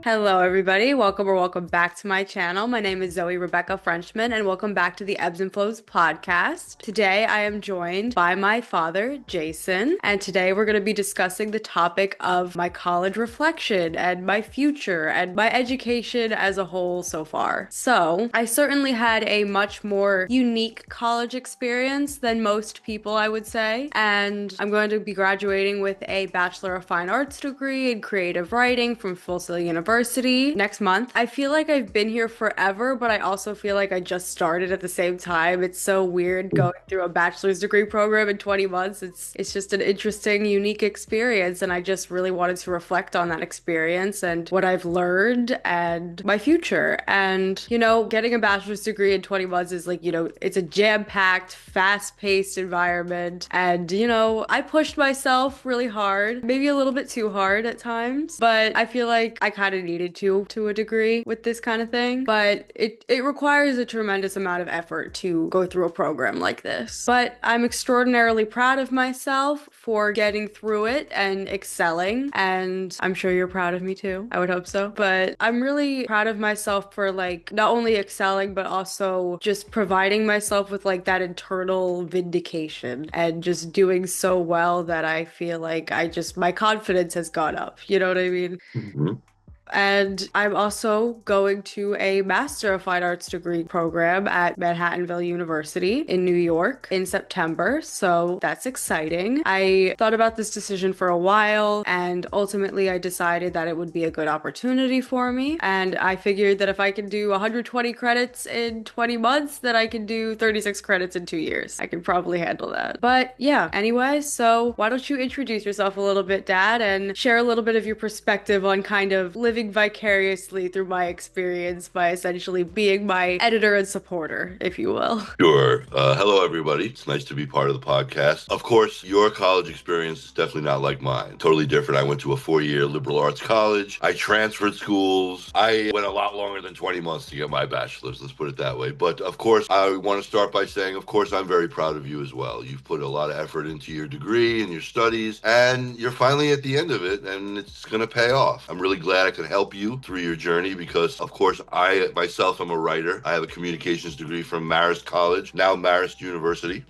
Hello, everybody. Welcome back to my channel. My name is Zoe Rebekah Frenchman, and welcome back to the Ebbs and Flows podcast. Today, I am joined by my father, Jason, and today we're going to be discussing the topic of my college reflection and my future and my education as a whole so far. So, I certainly had a much more unique college experience than most people, I would say, and I'm going to be graduating with a Bachelor of Fine Arts degree in creative writing from Full Sail University next month. I feel like I've been here forever, but I also feel like I just started at the same time. It's so weird going through a bachelor's degree program in 20 months. It's just an interesting, unique experience, and I just really wanted to reflect on that experience and what I've learned and my future. And, getting a bachelor's degree in 20 months is like, it's a jam-packed, fast-paced environment. And, I pushed myself really hard, maybe a little bit too hard at times, but I feel like I kind of needed to a degree with this kind of thing. But it requires a tremendous amount of effort to go through a program like this. But I'm extraordinarily proud of myself for getting through it and excelling. And I'm sure you're proud of me too. I would hope so. But I'm really proud of myself for not only excelling, but also just providing myself with that internal vindication and just doing so well that I feel like my confidence has gone up. You know what I mean? Mhm. And I'm also going to a Master of Fine Arts degree program at Manhattanville University in New York in September. So that's exciting. I thought about this decision for a while, and ultimately I decided that it would be a good opportunity for me. And I figured that if I can do 120 credits in 20 months, then I can do 36 credits in 2 years. I can probably handle that. But yeah, anyway, so why don't you introduce yourself a little bit, Dad, and share a little bit of your perspective on kind of living vicariously through my experience by essentially being my editor and supporter, if you will. Sure. Hello, everybody. It's nice to be part of the podcast. Of course, your college experience is definitely not like mine. Totally different. I went to a 4-year liberal arts college. I transferred schools. I went a lot longer than 20 months to get my bachelor's. Let's put it that way. But of course, I want to start by saying, of course, I'm very proud of you as well. You've put a lot of effort into your degree and your studies, and you're finally at the end of it, and it's going to pay off. I'm really glad I could help you through your journey because, of course, I myself am a writer. I have a communications degree from Marist College, now Marist University.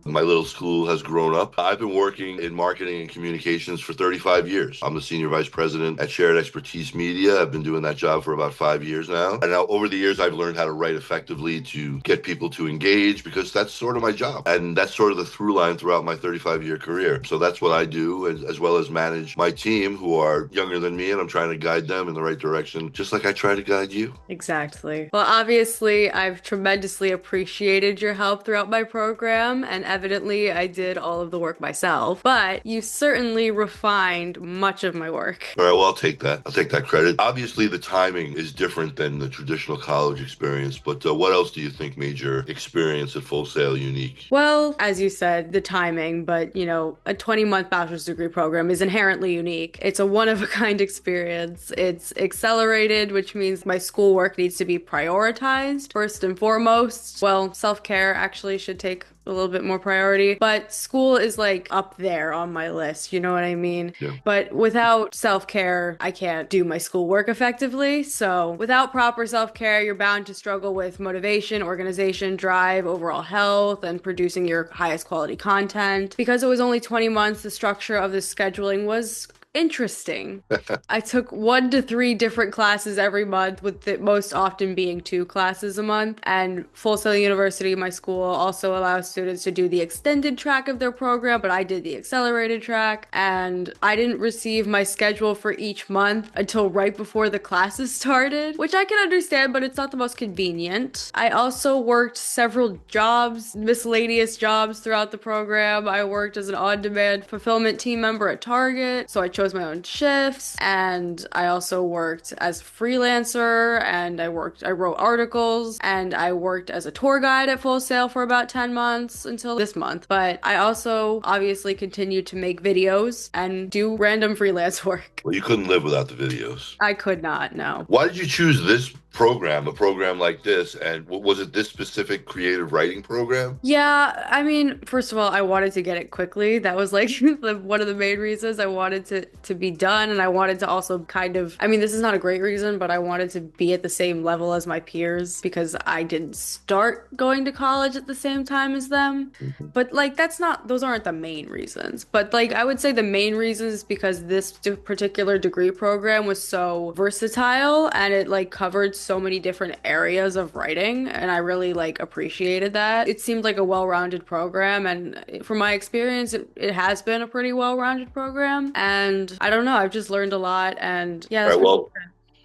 My little school has grown up. I've been working in marketing and communications for 35 years. I'm the senior vice president at Shared Expertise Media. I've been doing that job for about 5 years now. And now over the years, I've learned how to write effectively to get people to engage because that's sort of my job. And that's sort of the through line throughout my 35-year career. So that's what I do, as well as manage my team who are younger than me, and I'm trying to guide them in the right direction, just like I try to guide you. Exactly. Well, obviously, I've tremendously appreciated your help throughout my program, and evidently, I did all of the work myself, but you certainly refined much of my work. All right, well, I'll take that. I'll take that credit. Obviously, the timing is different than the traditional college experience, but what else do you think made your experience at Full Sail unique? Well, as you said, the timing, but a 20-month bachelor's degree program is inherently unique. It's a one-of-a-kind experience. It's accelerated, which means my schoolwork needs to be prioritized first and foremost. Well, self-care actually should take a little bit more priority, but school is up there on my list, you know what I mean? Yeah. But without self-care, I can't do my schoolwork effectively. So without proper self-care, you're bound to struggle with motivation, organization, drive, overall health, and producing your highest quality content. Because it was only 20 months, the structure of the scheduling was interesting. I took 1 to 3 different classes every month, with the most often being 2 classes a month. And Full Sail University, my school, also allows students to do the extended track of their program, but I did the accelerated track. And I didn't receive my schedule for each month until right before the classes started, which I can understand, but it's not the most convenient. I also worked several jobs, miscellaneous jobs throughout the program. I worked as an on-demand fulfillment team member at Target, so I chose my own shifts, and I also worked as a freelancer, and I wrote articles, and I worked as a tour guide at Full Sail for about 10 months until this month. But I also obviously continued to make videos and do random freelance work. Well, you couldn't live without the videos. I could not, no. Why did you choose this a program like this, and was it this specific creative writing program? Yeah, I mean, first of all, I wanted to get it quickly. That was like one of the main reasons I wanted to be done, and I wanted to also kind of, I mean, this is not a great reason, but I wanted to be at the same level as my peers because I didn't start going to college at the same time as them. Mhm. But like those aren't the main reasons. But like I would say the main reasons is because this particular degree program was so versatile and it like covered so many different areas of writing and I really like appreciated that. It seemed like a well-rounded program and from my experience it has been a pretty well-rounded program and I don't know, I've just learned a lot and yeah, All that's right, pretty. well,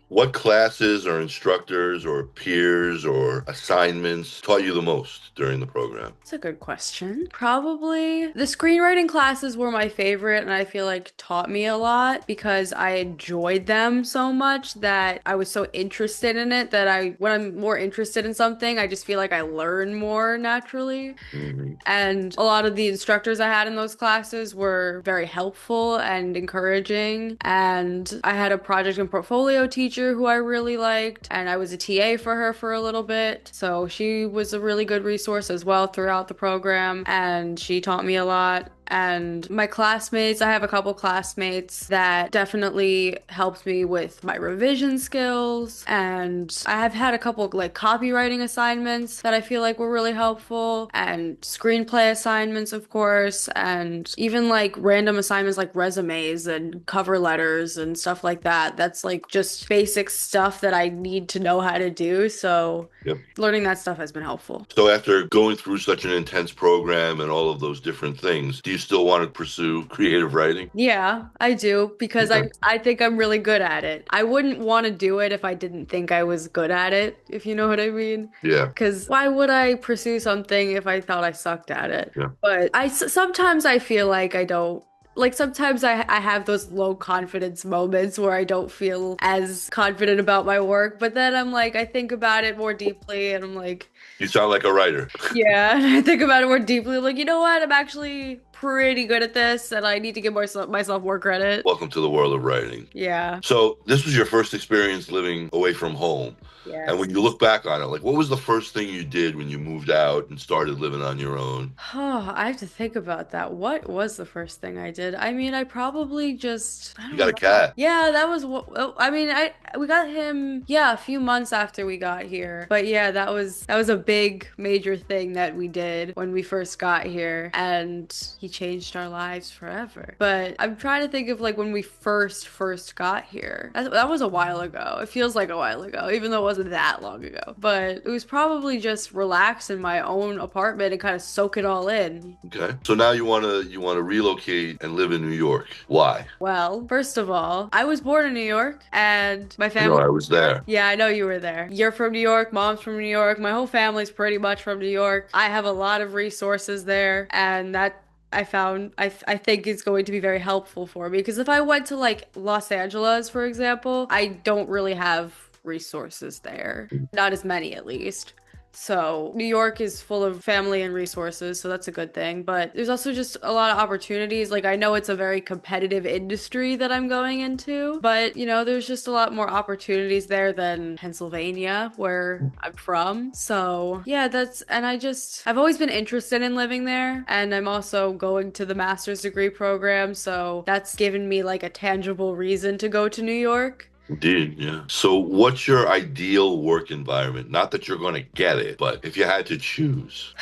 what classes or instructors or peers or assignments taught you the most during the program? That's a good question. Probably the screenwriting classes were my favorite, and I feel like taught me a lot because I enjoyed them so much that I was so interested in it that when I'm more interested in something, I just feel like I learn more naturally. Mhm. And a lot of the instructors I had in those classes were very helpful and encouraging. And I had a project and portfolio teacher who I really liked, and I was a TA for her for a little bit. So she was a really good resource as well throughout the program, and she taught me a lot. And my classmates, I have a couple classmates that definitely helped me with my revision skills. And I have had a couple like copywriting assignments that I feel like were really helpful, and screenplay assignments, of course, and even like random assignments like resumes and cover letters and stuff like that. That's like just basic stuff that I need to know how to do. So Yep. learning that stuff has been helpful. So after going through such an intense program and all of those different things, do you still want to pursue creative writing? Yeah, I do because Okay. I think I'm really good at it. I wouldn't want to do it if I didn't think I was good at it, if you know what I mean. Yeah. Because why would I pursue something if I thought I sucked at it? Yeah. But sometimes I feel like I don't. Like sometimes I have those low confidence moments where I don't feel as confident about my work, but then I'm like I think about it more deeply and I'm like, You sound like a writer. yeah, I think about it more deeply. Like, you know what? I'm actually pretty good at this, and I need to give myself more credit. Welcome to the world of writing. Yeah. So this was your first experience living away from home. And Yes. when you look back on it, like what was the first thing you did when you moved out and started living on your own? Oh, I have to think about that. What was the first thing I did? I mean, I probably just, I You don't got a know. cat. Yeah, that was what, I mean, we got him, yeah, a few months after we got here. But yeah, that was a big major thing that we did when we first got here, and he changed our lives forever. But I'm trying to think of like when we first got here. That was a while ago. It feels like a while ago, even though it wasn't that long ago. But it was probably just relax in my own apartment and kind of soak it all in. Okay. So now you want to relocate and live in New York. Why? Well, first of all, I was born in New York and my I know family. I was there. Yeah, I know you were there. You're from New York, mom's from New York. My whole family's pretty much from New York. I have a lot of resources there, and that I found I think is going to be very helpful for me because if I went to like Los Angeles, for example, I don't really have resources there. Not as many at least. So New York is full of family and resources, so that's a good thing. But there's also just a lot of opportunities. Like I know it's a very competitive industry that I'm going into, but there's just a lot more opportunities there than Pennsylvania, where I'm from. So yeah, I've always been interested in living there, and I'm also going to the master's degree program, so that's given me like a tangible reason to go to New York. Indeed, yeah. So what's your ideal work environment? Not that you're going to get it, but if you had to choose.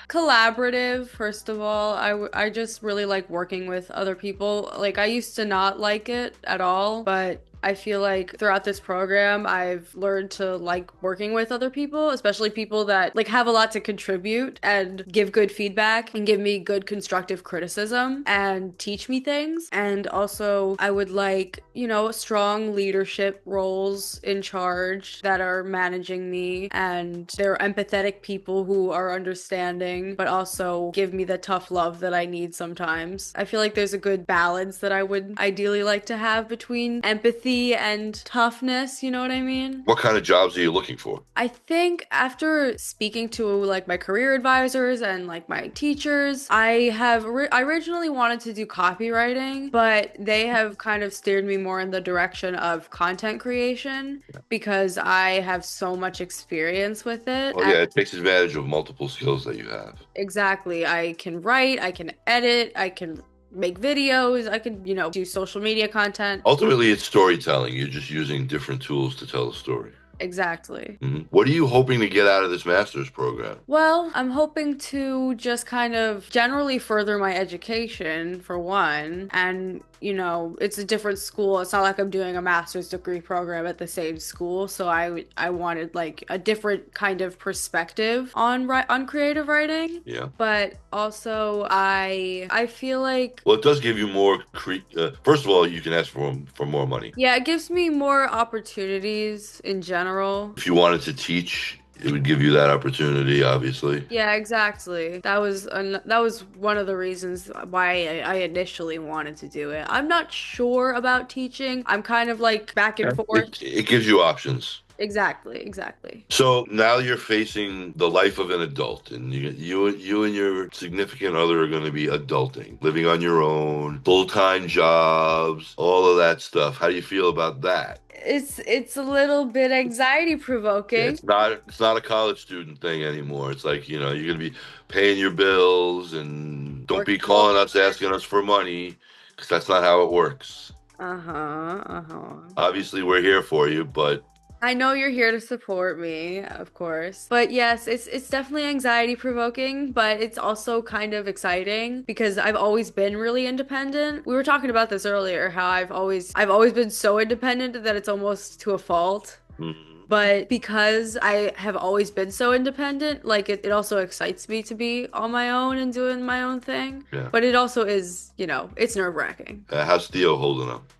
Collaborative, first of all. I just really like working with other people. Like I used to not like it at all, but I feel like throughout this program, I've learned to like working with other people, especially people that like have a lot to contribute and give good feedback and give me good constructive criticism and teach me things. And also, I would like, strong leadership roles in charge that are managing me and they're empathetic people who are understanding, but also give me the tough love that I need sometimes. I feel like there's a good balance that I would ideally like to have between empathy empathy and toughness, you know what I mean? What kind of jobs are you looking for? I think after speaking to like my career advisors and like my teachers, I originally wanted to do copywriting, but they have kind of steered me more in the direction of content creation because I have so much experience with it. Oh And yeah, it takes advantage of multiple skills that you have. exactly, I can write, I can edit, I can make videos, I can, do social media content. Ultimately, it's storytelling. You're just using different tools to tell a story. Exactly. What are you hoping to get out of this master's program? Well, I'm hoping to just kind of generally further my education for one. And, it's a different school. It's not like I'm doing a master's degree program at the same school. So I wanted like a different kind of perspective on creative writing. Yeah. But also I feel like Well, it does give you more. First of all, you can ask for more money. yeah, it gives me more opportunities in general. If you wanted to teach, it would give you that opportunity, obviously. Yeah, exactly. That was one of the reasons why I initially wanted to do it. I'm not sure about teaching. I'm kind of like back and Yeah. forth. It gives you options. Exactly, exactly. So now you're facing the life of an adult, and you and your significant other are going to be adulting, living on your own, full-time jobs, all of that stuff. How do you feel about that? It's a little bit anxiety Yeah, provoking. it's not a college student thing anymore. It's like, you're going to be paying your bills, and don't be Working calling us asking us for money, because that's not how it works. Uh-huh, uh-huh. Obviously, we're here for you, but I know you're here to support me, of course. But yes, it's definitely anxiety provoking, but it's also kind of exciting because I've always been really independent. We were talking about this earlier, how I've always been so independent that it's almost to a fault. mm, But because I have always been so independent, like it also excites me to be on my own and doing my own thing. yeah. But it also is, it's nerve-wracking. How's Theo holding up?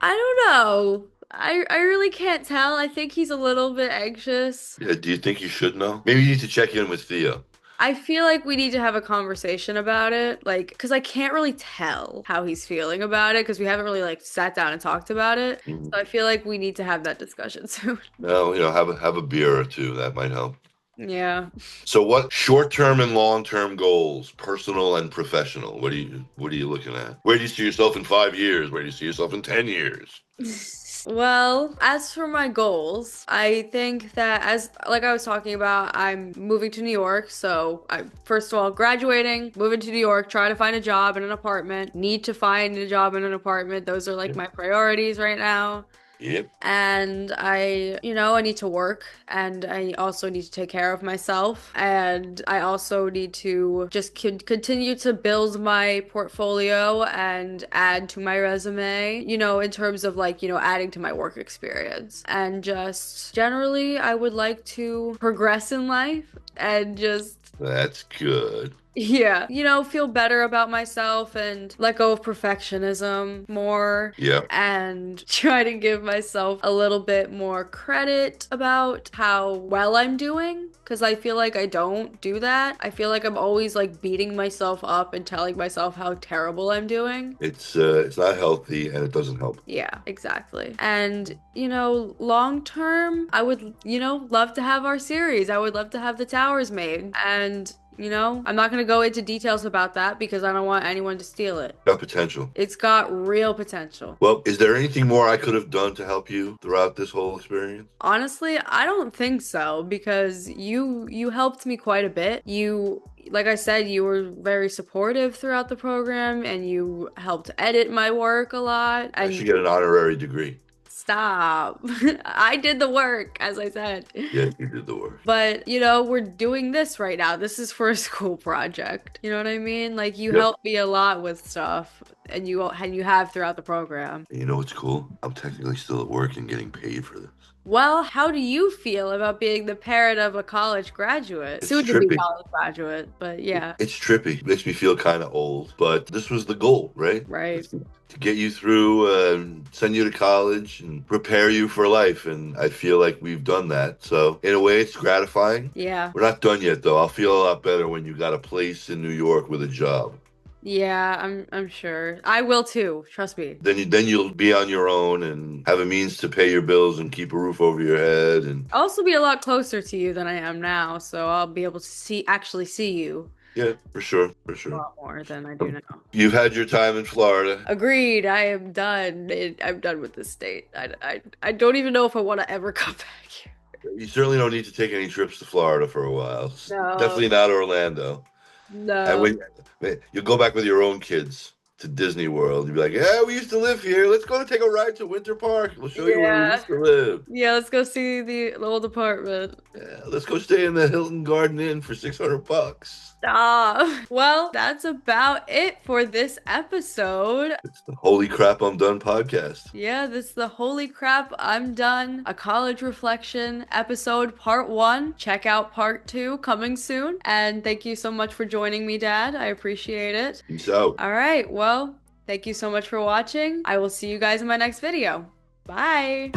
I don't know. I really can't tell. I think he's a little bit anxious. Yeah, do you think you should know? Maybe you need to check in with Theo. I feel like we need to have a conversation about it, like, because I can't really tell how he's feeling about it because we haven't really like sat down and talked about it. Mhm. So I feel like we need to have that discussion soon. No, have a beer or two. That might help. Yeah. So, what short-term and long-term goals, personal and professional? What are you looking at? Where do you see yourself in 5 years? Where do you see yourself in 10 years? Well, as for my goals, I think that as like I was talking about, I'm moving to New York. So I first of all graduating, moving to New York, trying to find a job in an apartment, need to find a job in an apartment. Those are like Yep. my priorities right now. Yep. And I need to work and I also need to take care of myself. And I also need to just continue to build my portfolio and add to my resume, in terms of like, adding to my work experience. And just generally, I would like to progress in life and just That's good. yeah, feel better about myself and let go of perfectionism more Yep. and try to give myself a little bit more credit about how well I'm doing. Because I feel like I don't do that. I feel like I'm always like beating myself up and telling myself how terrible I'm doing. It's not healthy and it doesn't help. Yeah, exactly. And, long term, I would, love to have our series. I would love to have the towers made. And, I'm not going to go into details about that because I don't want anyone to steal it. Got potential. It's got real potential. Well, is there anything more I could have done to help you throughout this whole experience? Honestly, I don't think so because you helped me quite a bit. Like I said, you were very supportive throughout the program and you helped edit my work a lot. I And should get an honorary degree. stop. I did the work, as I said. Yeah, you did the work. But, we're doing this right now. This is for a school project. You know what I mean? Like you Yep. helped me a lot with stuff and you have throughout the program. And you know what's cool? I'm technically still at work and getting paid for this. Well, how do you feel about being the parent of a college graduate? It's Soon to be trippy. college graduate, but yeah, It's trippy. It makes me feel kind of old, but this was the goal, right? right. To get you through, send you to college and prepare you for life. And I feel like we've done that. So in a way, it's gratifying. Yeah. We're not done yet, though. I'll feel a lot better when you got a place in New York with a job. Yeah, I'm sure. I will too. Trust me. Then you'll be on your own and have a means to pay your bills and keep a roof over your head. And I'll also be a lot closer to you than I am now, so I'll be able to actually see you yeah, for sure, for a sure. lot more than I do now. You've had your time in Florida. Agreed. I am done. I'm done with this state. I don't even know if I want to ever come back here. You certainly don't need to take any trips to Florida for a while. No, Definitely not Orlando. And no. when you go back with your own kids to Disney World, you'd be like, "Yeah, we used to live here. Let's go take a ride to Winter Park. We'll show you where we Yeah. used to live. Yeah, let's go see the old apartment. Yeah, let's go stay in the Hilton Garden Inn for $600." Stop. Well, that's about it for this episode. It's the Holy Crap I'm Done podcast. Yeah, this is the Holy Crap, I'm Done, a college reflection episode part one. Check out part two coming soon. And thank you so much for joining me, Dad. I appreciate it. Peace out. All right, well, thank you so much for watching. I will see you guys in my next video. Bye.